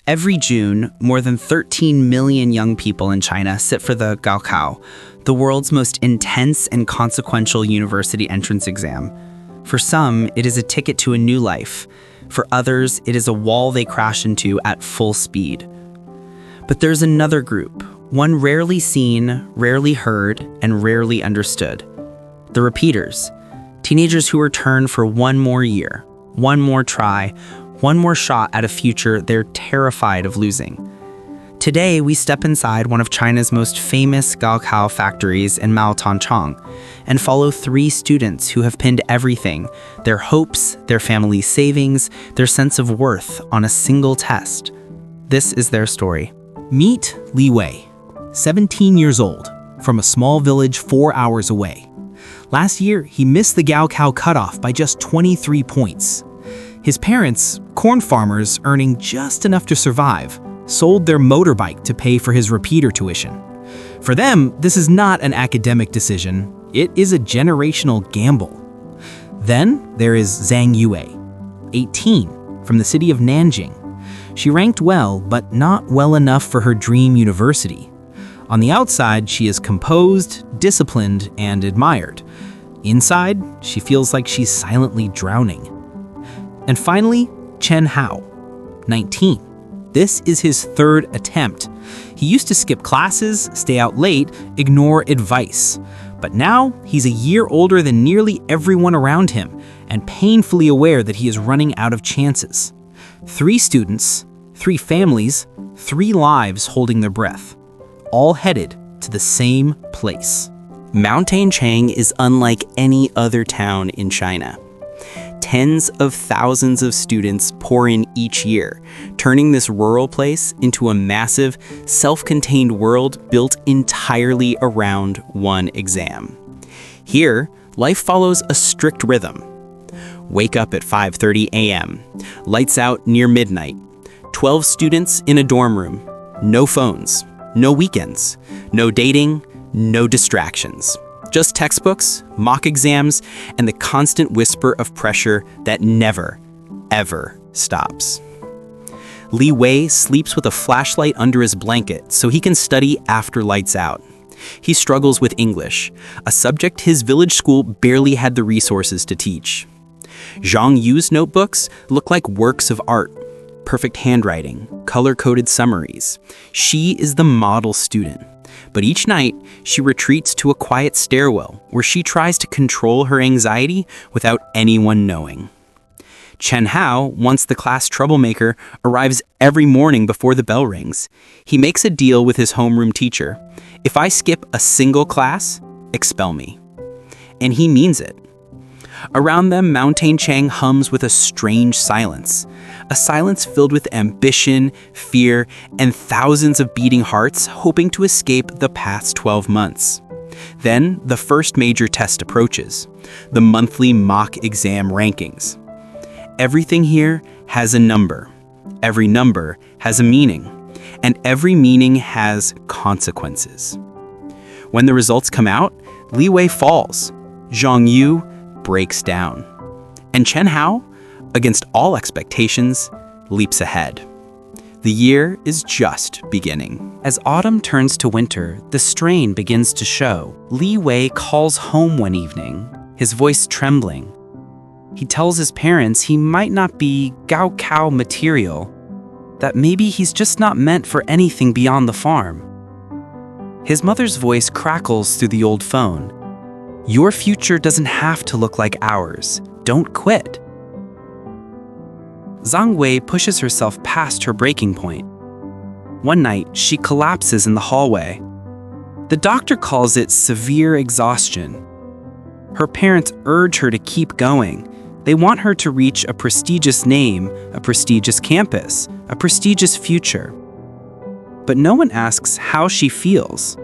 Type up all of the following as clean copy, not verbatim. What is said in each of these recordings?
Every June, more than 13 million young people in China sit for the Gaokao, the world's most intense and consequential university entrance exam. For some, it is a ticket to a new life. For others, it is a wall they crash into at full speed. But there's another group, one rarely seen, rarely heard, and rarely understood. The repeaters, teenagers who return for one more year, one more try, one more shot at a future they're terrified of losing. Today, we step inside one of China's most famous Gaokao factories in Maotanchang and follow 3 students who have pinned everything, their hopes, their family's savings, their sense of worth on a single test. This is their story. Meet Li Wei, 17 years old, from a small village 4 hours away. Last year, he missed the Gaokao cutoff by just 23 points. His parents, corn farmers earning just enough to survive, sold their motorbike to pay for his repeater tuition. For them, this is not an academic decision, it is a generational gamble. Then there is Zhang Yue, 18, from the city of Nanjing. She ranked well, but not well enough for her dream university. On the outside, she is composed, disciplined, and admired. Inside, she feels like she's silently drowning. And finally, Chen Hao, 19. This is his 3rd attempt. He used to skip classes, stay out late, ignore advice. But now, he's a year older than nearly everyone around him, and painfully aware that he is running out of chances. 3 students, 3 families, 3 lives holding their breath, all headed to the same place. Maotanchang is unlike any other town in China. Tens of thousands of students pour in each year, turning this rural place into a massive, self-contained world built entirely around one exam. Here, life follows a strict rhythm. Wake up at 5:30 a.m., lights out near midnight, 12 students in a dorm room, no phones, no weekends, no dating, no distractions. Just textbooks, mock exams, and the constant whisper of pressure that never, ever stops. Li Wei sleeps with a flashlight under his blanket so he can study after lights out. He struggles with English, a subject his village school barely had the resources to teach. Zhang Yu's notebooks look like works of art, perfect handwriting, color-coded summaries. She is the model student. But each night, she retreats to a quiet stairwell where she tries to control her anxiety without anyone knowing. Chen Hao, once the class troublemaker, arrives every morning before the bell rings. He makes a deal with his homeroom teacher. If I skip a single class, expel me. And he means it. Around them, Maotanchang hums with a strange silence. A silence filled with ambition, fear, and thousands of beating hearts hoping to escape the past 12 months. Then, the first major test approaches, the monthly mock exam rankings. Everything here has a number. Every number has a meaning. And every meaning has consequences. When the results come out, Li Wei falls. Zhang Yu breaks down. And Chen Hao, against all expectations, leaps ahead. The year is just beginning. As autumn turns to winter, the strain begins to show. Li Wei calls home one evening, his voice trembling. He tells his parents he might not be Gaokao material, that maybe he's just not meant for anything beyond the farm. His mother's voice crackles through the old phone. Your future doesn't have to look like ours. Don't quit. Zhang Wei pushes herself past her breaking point. One night, she collapses in the hallway. The doctor calls it severe exhaustion. Her parents urge her to keep going. They want her to reach a prestigious name, a prestigious campus, a prestigious future. But no one asks how she feels.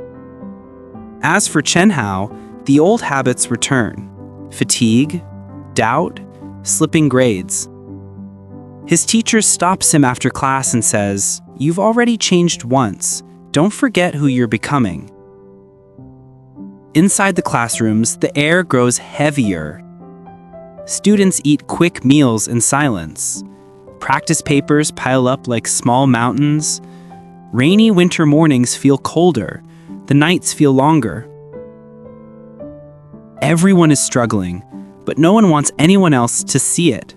As for Chen Hao, the old habits return. Fatigue, doubt, slipping grades. His teacher stops him after class and says, "You've already changed once. Don't forget who you're becoming." Inside the classrooms, the air grows heavier. Students eat quick meals in silence. Practice papers pile up like small mountains. Rainy winter mornings feel colder. The nights feel longer. Everyone is struggling, but no one wants anyone else to see it.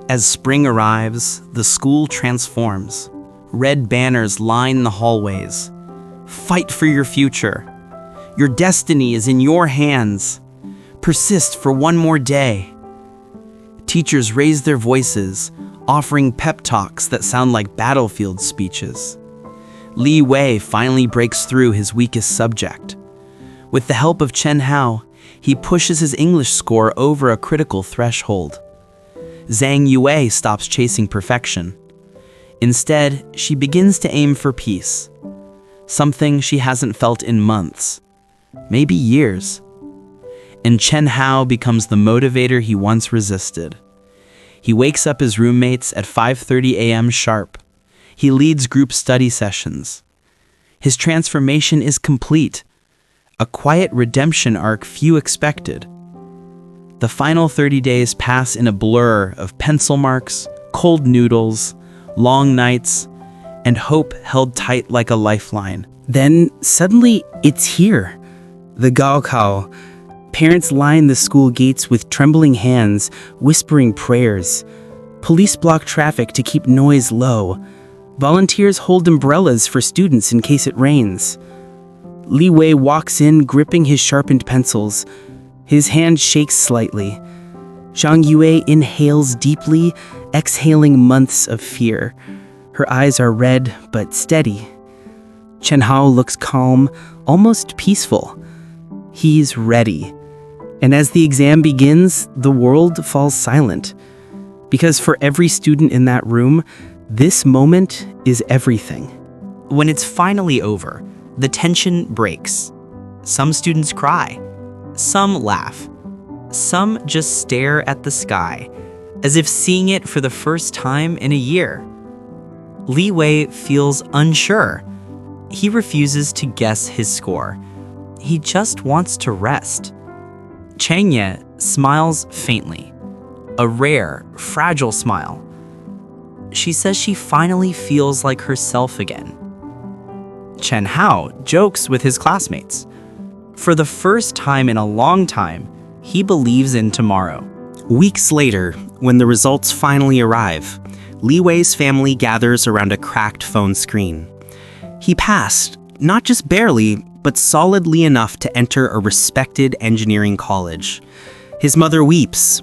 As spring arrives, the school transforms. Red banners line the hallways. Fight for your future. Your destiny is in your hands. Persist for one more day. Teachers raise their voices, offering pep talks that sound like battlefield speeches. Li Wei finally breaks through his weakest subject. With the help of Chen Hao, he pushes his English score over a critical threshold. Zhang Yue stops chasing perfection. Instead, she begins to aim for peace, something she hasn't felt in months, maybe years. And Chen Hao becomes the motivator he once resisted. He wakes up his roommates at 5:30 a.m. sharp. He leads group study sessions. His transformation is complete, a quiet redemption arc few expected. The final 30 days pass in a blur of pencil marks, cold noodles, long nights, and hope held tight like a lifeline. Then, suddenly, it's here. The Gaokao. Parents line the school gates with trembling hands, whispering prayers. Police block traffic to keep noise low. Volunteers hold umbrellas for students in case it rains. Li Wei walks in, gripping his sharpened pencils. His hand shakes slightly. Zhang Yue inhales deeply, exhaling months of fear. Her eyes are red but steady. Chen Hao looks calm, almost peaceful. He's ready. And as the exam begins, the world falls silent. Because for every student in that room, this moment is everything. When it's finally over, the tension breaks. Some students cry. Some laugh. Some just stare at the sky, as if seeing it for the first time in a year. Li Wei feels unsure. He refuses to guess his score. He just wants to rest. Chang Ye smiles faintly, a rare, fragile smile. She says she finally feels like herself again. Chen Hao jokes with his classmates. For the first time in a long time, he believes in tomorrow. Weeks later, when the results finally arrive, Li Wei's family gathers around a cracked phone screen. He passed, not just barely, but solidly enough to enter a respected engineering college. His mother weeps.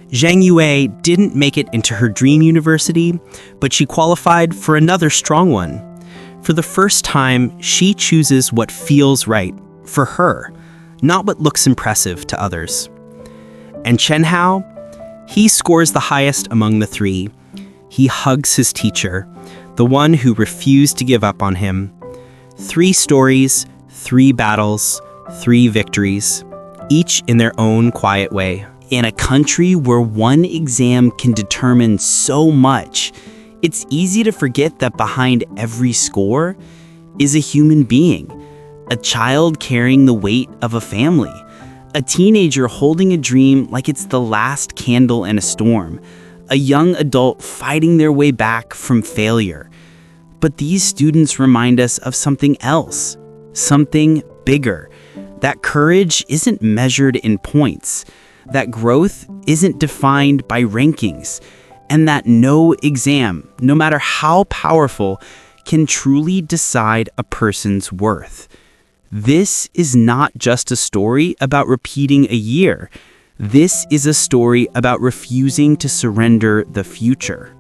Zhang Yue didn't make it into her dream university, but she qualified for another strong one. For the first time, she chooses what feels right for her, not what looks impressive to others. And Chen Hao, he scores the highest among the three. He hugs his teacher, the one who refused to give up on him. 3 stories, 3 battles, 3 victories, each in their own quiet way. In a country where one exam can determine so much, it's easy to forget that behind every score is a human being, a child carrying the weight of a family, a teenager holding a dream like it's the last candle in a storm, a young adult fighting their way back from failure. But these students remind us of something else, something bigger, that courage isn't measured in points, that growth isn't defined by rankings, and that no exam, no matter how powerful, can truly decide a person's worth. This is not just a story about repeating a year. This is a story about refusing to surrender the future.